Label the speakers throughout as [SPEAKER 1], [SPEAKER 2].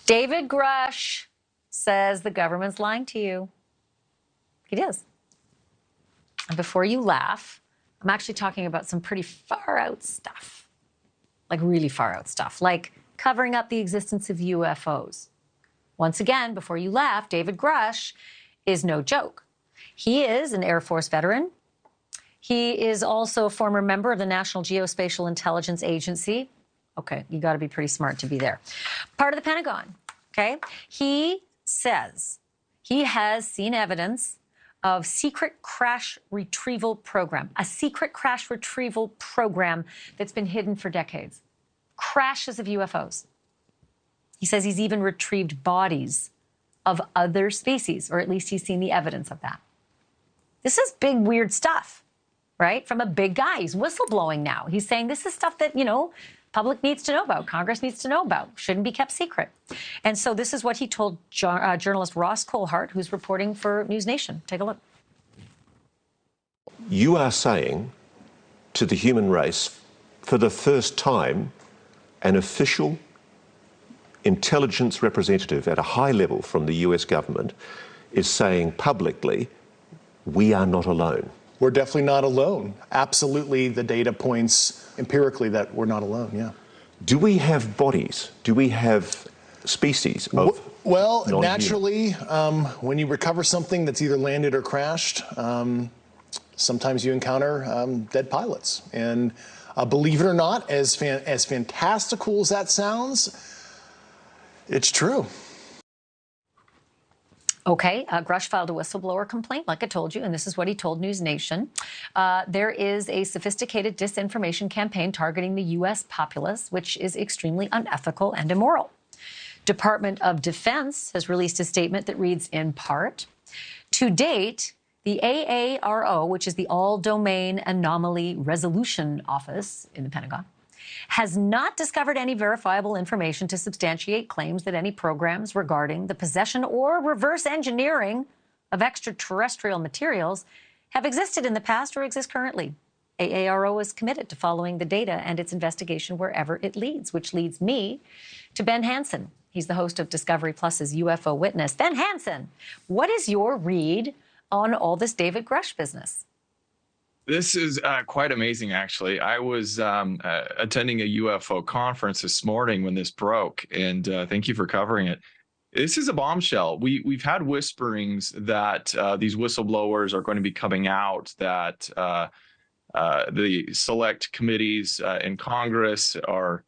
[SPEAKER 1] David Grush says the government's lying to you. He does. And before you laugh, I'm actually talking about some pretty far out stuff, like really far out stuff, like covering up the existence of UFOs. Once again, before you laugh, David Grush is no joke. He is an Air Force veteran. He is also a former member of the National Geospatial Intelligence Agency. Okay, you got to be pretty smart to be there. Part of the Pentagon, okay? He says he has seen evidence of secret crash retrieval program, a secret crash retrieval program that's been hidden for decades. Crashes of UFOs. He says he's even retrieved bodies of other species, or at least he's seen the evidence of that. This is big, weird stuff, right? From a big guy. He's whistleblowing now. He's saying this is stuff that, public needs to know about, Congress needs to know about, shouldn't be kept secret. And so this is what he told journalist Ross Coulthart, who's reporting for NewsNation. Take a look.
[SPEAKER 2] You are saying to the human race, for the first time, an official intelligence representative at a high level from the US government is saying publicly, we are not alone.
[SPEAKER 3] We're definitely not alone. Absolutely, the data points empirically that we're not alone, yeah.
[SPEAKER 2] Do we have bodies? Do we have species of
[SPEAKER 3] Well, naturally, when you recover something that's either landed or crashed, sometimes you encounter dead pilots. And believe it or not, as fantastical as that sounds, it's true.
[SPEAKER 1] Okay, Grush filed a whistleblower complaint, like I told you, and this is what he told NewsNation. There is a sophisticated disinformation campaign targeting the U.S. populace, which is extremely unethical and immoral. Department of Defense has released a statement that reads in part, to date, the AARO, which is the All-Domain Anomaly Resolution Office in the Pentagon, has not discovered any verifiable information to substantiate claims that any programs regarding the possession or reverse engineering of extraterrestrial materials have existed in the past or exist currently. AARO is committed to following the data and its investigation wherever it leads, which leads me to Ben Hansen. He's the host of Discovery Plus's UFO Witness. Ben Hansen, what is your read on all this David Grush business?
[SPEAKER 4] This is quite amazing, actually. I was attending a UFO conference this morning when this broke, and thank you for covering it. This is a bombshell. We've had whisperings that these whistleblowers are going to be coming out, that the select committees in Congress are,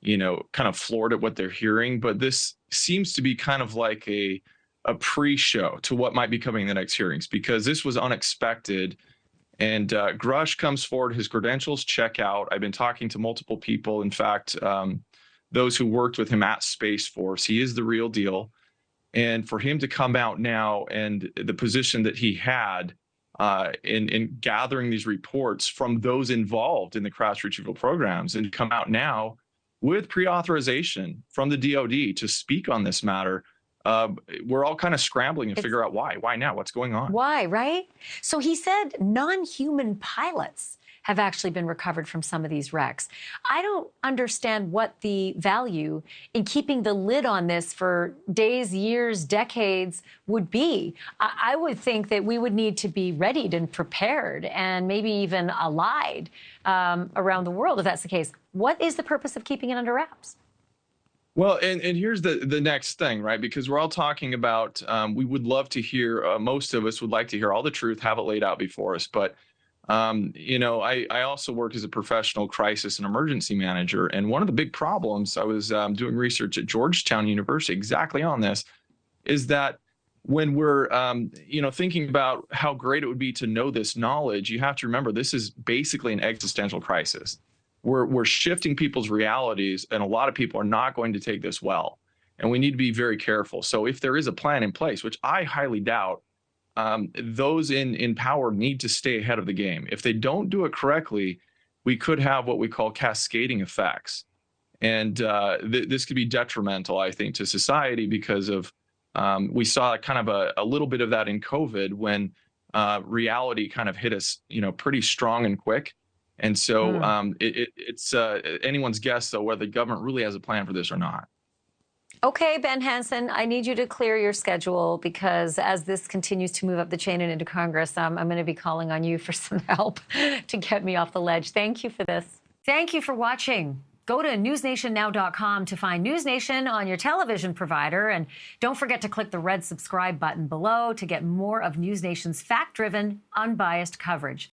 [SPEAKER 4] kind of floored at what they're hearing. But this seems to be kind of like a pre-show to what might be coming in the next hearings, because this was unexpected. And Grush comes forward, his credentials check out. I've been talking to multiple people. In fact, those who worked with him at Space Force, he is the real deal. And for him to come out now and the position that he had in gathering these reports from those involved in the crash retrieval programs, and come out now with pre-authorization from the DoD to speak on this matter, we're all kind of scrambling to figure out why. Why now? What's going on?
[SPEAKER 1] Why, right? So he said non-human pilots have actually been recovered from some of these wrecks. I don't understand what the value in keeping the lid on this for days, years, decades would be. I would think that we would need to be readied and prepared and maybe even allied around the world if that's the case. What is the purpose of keeping it under wraps?
[SPEAKER 4] Well, and here's the next thing, right? Because we're all talking about, we would love to hear, most of us would like to hear all the truth, have it laid out before us. But, I also work as a professional crisis and emergency manager. And one of the big problems, I was doing research at Georgetown University exactly on this, is that when we're, thinking about how great it would be to know this knowledge, you have to remember this is basically an existential crisis. We're shifting people's realities, and a lot of people are not going to take this well. And we need to be very careful. So if there is a plan in place, which I highly doubt, those in power need to stay ahead of the game. If they don't do it correctly, we could have what we call cascading effects. And this could be detrimental, I think, to society because of, we saw kind of a little bit of that in COVID when reality kind of hit us, pretty strong and quick. And so it's anyone's guess, though, whether the government really has a plan for this or not.
[SPEAKER 1] Okay, Ben Hansen, I need you to clear your schedule because as this continues to move up the chain and into Congress, I'm going to be calling on you for some help to get me off the ledge. Thank you for this. Thank you for watching. Go to newsnationnow.com to find NewsNation on your television provider. And don't forget to click the red subscribe button below to get more of NewsNation's fact-driven, unbiased coverage.